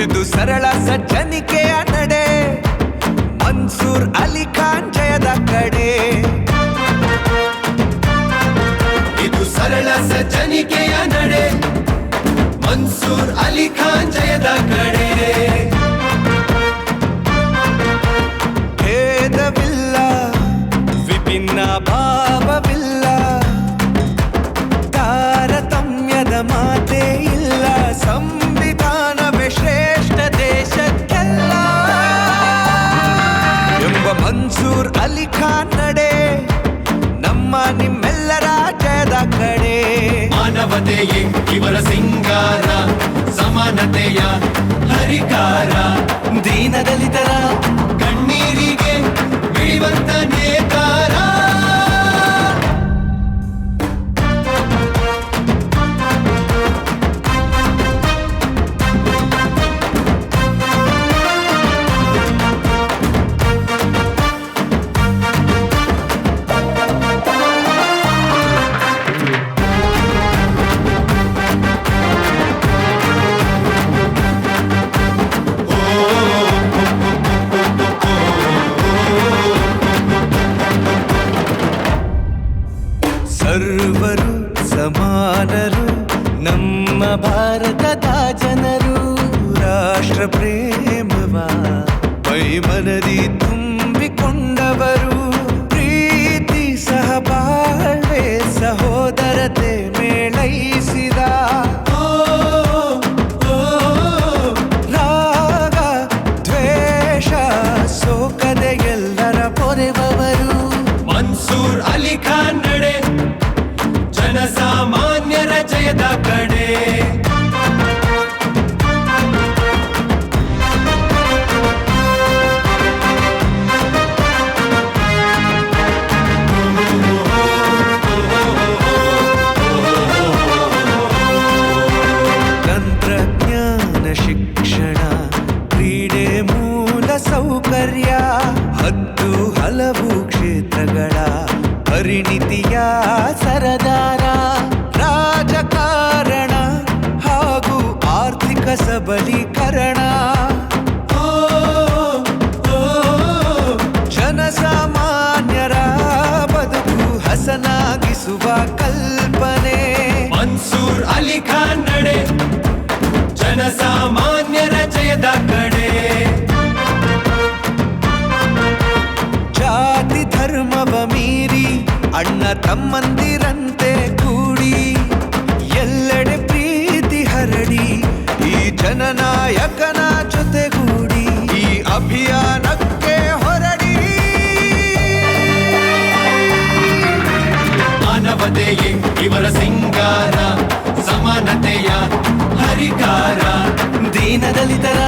ಇದು ಸರಳ ಸಜ್ಜನಿಕೆಯ ನಡೆ, ಮನ್ಸೂರ್ ಅಲಿ ಖಾನ್ ಜಯದ ಕಡೆ. ಇದು ಸರಳ ಸಜ್ಜನಿಕೆಯ ನಡೆ, ಮನ್ಸೂರ್ ಅಲಿ ಖಾನ್ ಜಯದ ಕಡೆ. ಭೇದವಿಲ್ಲ, ವಿಭಿನ್ನ ಭಾವವಿಲ್ಲ, ತಾರತಮ್ಯದ ಮಾತೇ ಇಲ್ಲ, ಸಂವಿಧಾನವೇ ಶ್ರೇಷ್ಠ ದೇಶಕ್ಕೆಲ್ಲ ಎಂಬ ಮನ್ಸೂರ್ ಅಲಿ ಖಾನ್ ನಡೆ ನಮ್ಮ ನಿಮ್ಮೆಲ್ಲರ ಜಯದ ಕಡೆ. ಮಾನವತೆಯೇ ಇವರ ಸಿಂಗಾರ, ಸಮಾನತೆಯ ಹರಿಕಾರ, ದೀನದಲಿತರ ಕಣ್ಣೀರಿಗೆ ಬಿಳಿವಂತ ನೇಕಾರ. ಸರ್ವರು ಸಮಾನರು ನಮ್ಮ ಭಾರತದ ಜನರು. ರಾಷ್ಟ್ರ ಪ್ರೇಮವ ಮೈಮನದಿ ತುಂಬಿಕೊಂಡವರು. ಪ್ರೀತಿ ಸಹಬಾಳ್ವೆ ಸಹೋದರತೆ ಮೇಳೈಸಿದ ರಾಗ ದ್ವೇಷ ಸೋಕದೆ ಎಲ್ಲರ ಪೊರೆಬವರು. ಮನ್ಸೂರ್ ಅಲಿ ಖಾನ್ ನಡೆ ಜನಸಾಮಾನ್ಯರ ಜಯದ ಕಡೆ. ತಂತ್ರಜ್ಞಾನ ಶಿಕ್ಷಣ ಕ್ರೀಡೆ ಮೂಲ ಸೌಕರ್ಯ, ಹತ್ತು ಹಲವು ಕ್ಷೇತ್ರಗಳ ಪರಿಣಿತಿಯ ಸರದಾರ. ರಾಜಕಾರಣ ಹಾಗೂ ಆರ್ಥಿಕ ಸಬಲೀಕರಣ, ಜನಸಾಮಾನ್ಯರ ಬದುಕು ಹಸನಾಗಿಸುವ ಕಲ್ಪನೆ. ಮನ್ಸೂರ್ ಅಲಿ ಖಾನ್ ನಡೆ ಜನಸಾಮಾನ್ಯರ ಜಯದ ಕಡೆ. ಜಾತಿ ಧರ್ಮವ ಮೀರಿ ಅಣ್ಣ ತಮ್ಮಂದಿರಂತೆ ಕೂಡಿ ಎಲ್ಲೆಡೆ ಪ್ರೀತಿ ಹರಡಿ ಈ ಜನನಾಯಕನ ಜೊತೆಗೂಡಿ ಈ ಅಭಿಯಾನಕ್ಕೆ ಹೊರಡಿ. ಮಾನವತೆಯೇ ಇವರ ಸಿಂಗಾರ, ಸಮಾನತೆಯ ಹರಿಕಾರ, ದೀನದಲಿತರ